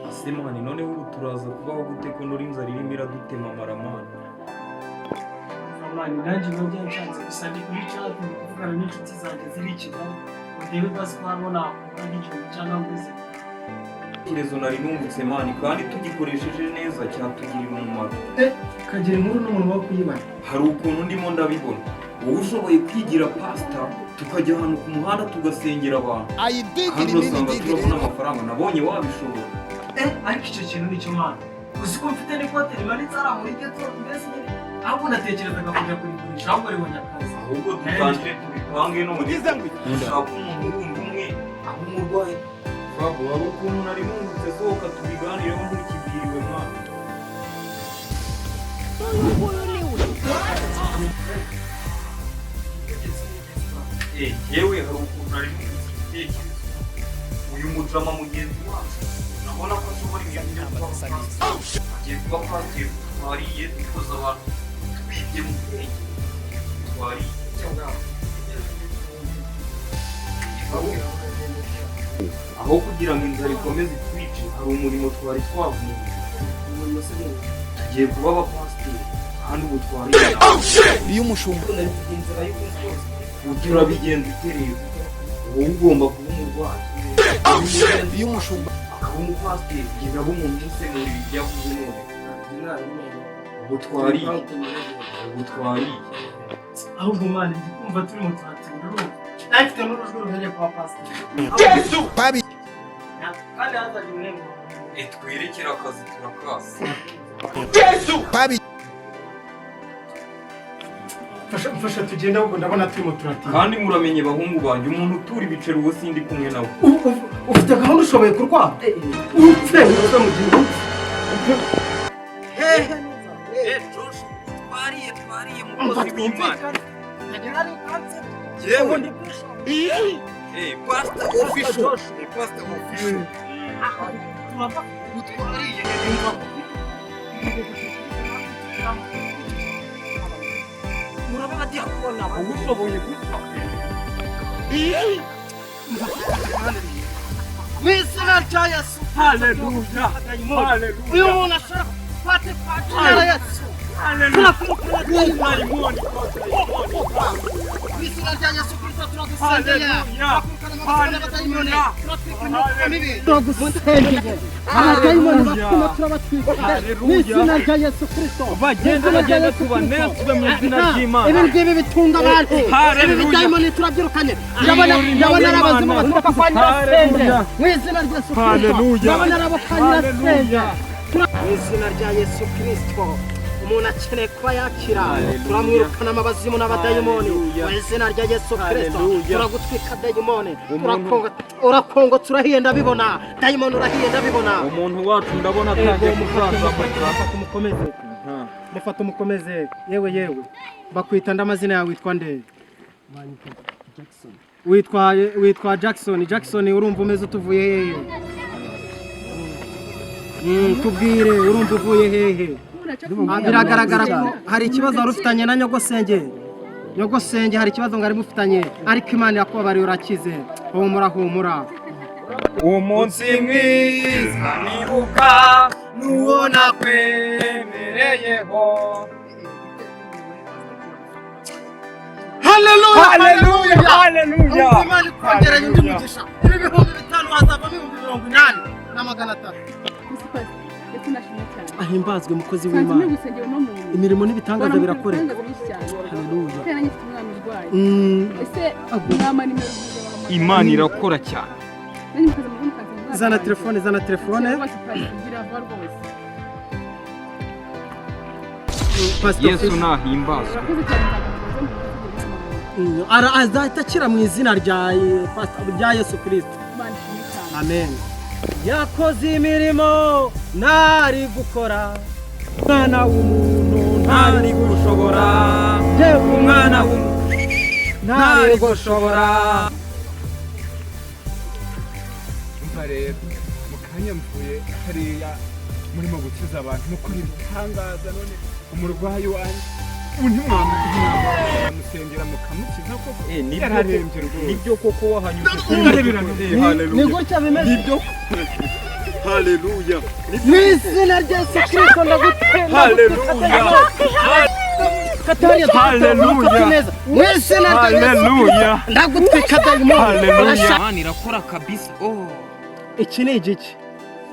asemani noneho ubu turaza kubaho gute ko nuri inzara irimo iradutema amaramani. Amani nanjye nabyo nshatse gusa ndi kuri chat kuvugana n'inshuti zanjye ziri i Kigali ndebe basi ko habona nk'igihugu cyangwa mbese ikirezo nari numvise mani kandi tugikoresheje neza cyatugirira umumaro. kagira inkuru n'umuntu wo kuyibara. Hari ukuntu ndimo ndabibona wowe ushoboye kwigira pasita tukajya ahantu ku muhanda tugasengera abantu kandi urasanga turabona amafaranga nabonye wabishobora. Ariko icyo kintu nicyo mana uzi ko mfite n'ikote rimanitse hariya muri geto mbese nyine ahubwo natekerezaga kujya kurigurisha ahubwo ribonye akazi. Ahubwo dutangire tubipange none dushaka umuntu wundi umwe aho umurwayi babu wari ukuntu nari numvise sohoka tubiganireho ntukibwiriwe mwana. Yewe hari ukuntu nari numvise igitekerezo uyu mujama mugenzi wacu urabona ko ashobora ibintu agiye kuba pasiteri twariye dukoza abantu twibye mu bwenge twariye aho kugira ngo inzara ikomeze itwice hari umurimo twari twavuye tugiye kuba abapasiteri kandi ubu twariye iyo umushumba ubu turabigenza itereye wowe ugomba kuba umurwayi iyo umushumba akaba umupasiteri kugeza abo umuntu usemura ibyavuze none ubu twariye ahubwo mwana ndi kumva turi mu tuhatsinda ruhu nafite n'urujwi ruhereye kwa pasiteri babi kandi hazaga umwembe twerekera akazi turakasa babi mfasha tugenda ahubwo ndabona turimo turatinda. kandi muramenye bahungu banjye umuntu utura ibiceri uwo sindi kumwe nawe. ufite gahunda ushoboye kurwara ufite mu gihugu twariye mukozi w'Imana yewe pastor official utwariye muraba diakona ubushoboye gupfa mwizina rya Yesu. haleluya uyu muntu ashobora kwate kwatira Yesu. mwizina rya Yesu Kristo turagusengera abadayimoni bakuma turabatwika mwizina rya Yesu Kristo bagenda tubaneswe mu izina ry'Imana. Ibi ngibi bitunga abantu ibi bidayimoni turabyirukanye ndabona ari abazima baturuka kwa nyirasenge mwizina rya Yesu Kristo ndabona ari abo kwa nyirasenge mwizina rya Yesu Kristo umuntu akeneye kuba yakira turamwirukana amabazimu n'abadayimoni mu izina rya Yesu Kristo turagutwika dayimoni urakongo turahiye ndabibona dayimoni urahiye ndabibona umuntu wacu ndabona atangiye kuzaza mufata umukomeze yewe bakwita ndamazina yawe witwa nde? witwa Jackson urumva umeze utuvuye hehe? tubwire urumva uvuye hehe? biragaragara ko hari ikibazo wari ufitanye na nyogosenge hari ikibazo ngari mufitanye ariko Imana yakubabariye urakize humura uwo munsi mwiza nibuka n'uwo nakwemereyeho. haleluya Imana ikongeranye undi mugisha ibi 5,000 hazavamo 80,000 ahimbazwe mukozi w'Imana imirimo n'ibitangaza birakoreka. haleluya Imana irakora cyane. zana telefone Yesu nahimbazwe azahita akira mu izina rya Yesu Kristo. amen. yakoze imirimo ntari gukora umwana w'umuntu ntari gushobora umwana w'umuntu ntari gushobora. umva rero mu kanya mvuye hariya murimo gukiza abantu mukora ibitangaza none umurwayi wanjye ntimwamusengera mukamukiza koko yararembye rwose nibyo koko wahanyuze ni gutya bimeze nibyo haleluya mu izina rya Yesu Kristo ndagutenda haleluya katariya haleluya mu izina rya haleluya ndagutwika dayimoni haleluya mani irakora kabisa iki ni igiki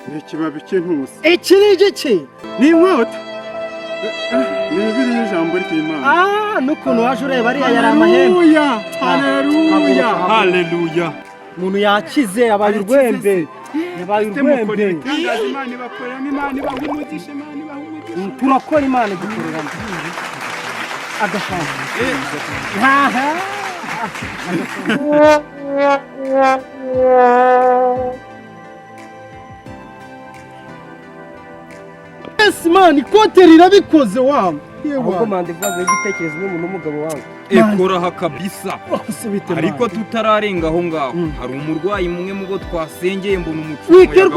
ni ikibabi cy'intusi iki ni igiki ni inkota ni Bibiliya y'ijambo ry'Imana n'ukuntu waje ureba ariya yari amahembe haleluya haleluya umuntu yakize yabaye urwembe yabaye urwembe Imana ibakoreramo Imana ibaha umugisha Imana ibaha umugisha turakora Imana idukoreramo agafanta Yes man, ikote rirabikoze wangu. ahubwo mandivaze y'igitekerezo n'umuntu n'umugabo wangu ekoraha kabisa ariko tutararenga aho ngaho hari umurwayi mumwe mu bo twasengeye mbona umucumu wikerwa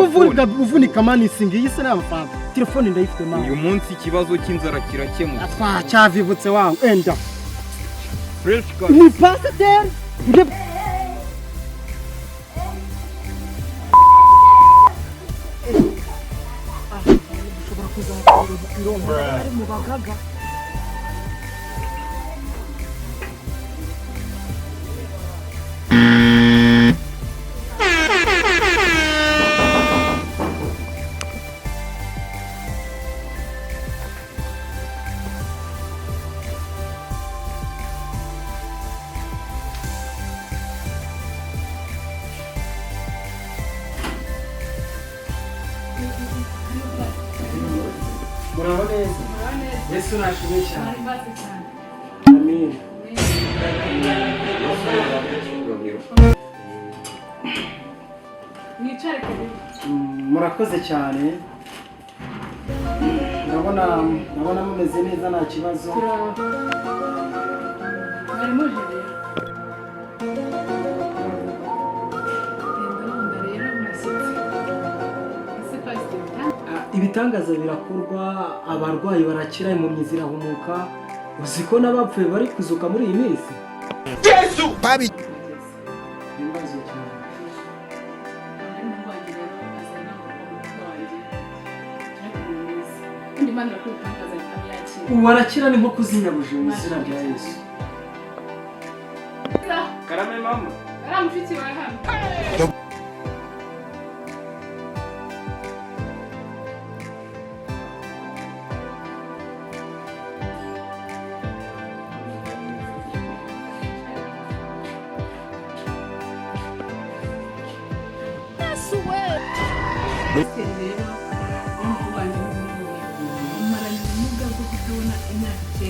uvunika mani singi yise n'amafaranga telefone ndayifite mani uyu munsi ikibazo cy'inzara kirakemuka cyavivutse wangu enda fresh cut ni pasteur ushobora kuzakora irongo ari mu bagaga muraho neza Yesu nashimye cyane amen murakoze cyane ndabona mumeze neza nta kibazo ibitangaza birakorwa abarwayi barakira impumyi zirahumuka uzi ko n'abapfuye bari kuzuka muri iyi minsi Yesu babi warakira ni nko kuzinyabuje mu izina rya Yesu karame mama mushiki wawe hano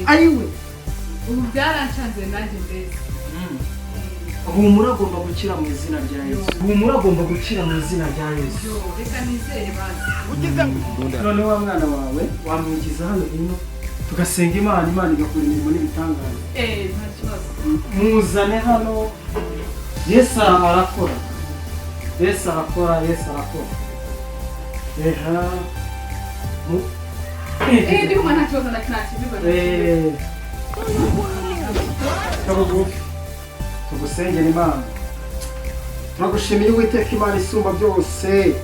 ayiwe ubu byarancanze nanjye mbese humura agomba gukira mu izina rya Yesu humura agomba gukira mu izina rya Yesu reka nizere bazi none wa mwana wawe wamwigiza hano hino tugasenga Imana igakora imirimo n'ibitangaza nta kibazo muzane hano Yesu arakora Yesu arakora ndiho nta kibazo na kintu tugusengera Imana turagushimiye Uwiteka Imana isumba byose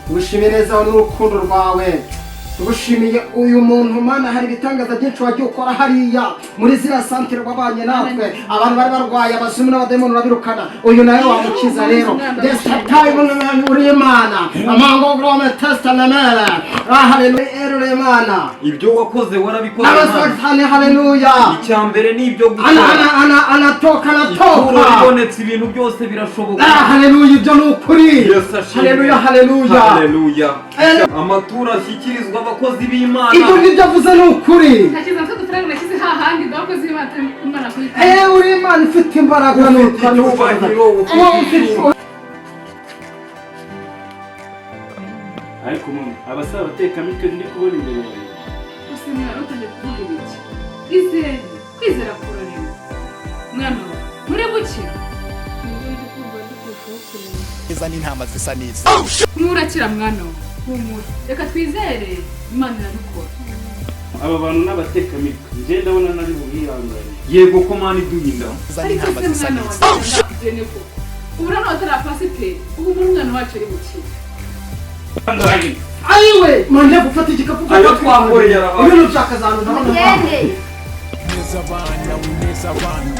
tugushimiye neza n'urukundo rwawe tugushimiye uyu muntu Mana hari ibitangaza byinshi wagiye ukora hariya muri ziriya santere wabanye natwe abantu bari barwaye abasumu n'abadayimoni urabirukana uyu nawe wamukiza rero uri Imana amango grome testa namere haleluya Imana ibyo wakoze warabikoze Imana haleluya icya mbere ni ibyo gukora anatoka ibonetse ibintu byose birashoboka haleluya ibyo ni ukuri haleluya amaturo ashyikirizwa abakozi b'Imana ibyo ngibyo avuze ni ukuri ntakiza mfite uturere nashyize hahandi abakozi b'Imana kuyita uri Imana ifite imbaraga ariko mama abasaba abatekamitwe ndi kubona imbere yawe gusa mwana utangiye kuvuga ibiki izere kwizera kurarema mwana we muri buke iza n'intama zisa neza murakira mwana we humura reka twizere Imana irabikora aba bantu n'abatekamitwe njye ndabona nari bubihangane yego ko mani duhinda ariko se mwana wanjye ndakugene ko ubu noneho atari pasiteri ubu umwana wacu ari bukire ayiwe manje gufata igikapu ayo twakoreye arabaye ibintu byakazana ndabona neza abana wineza abana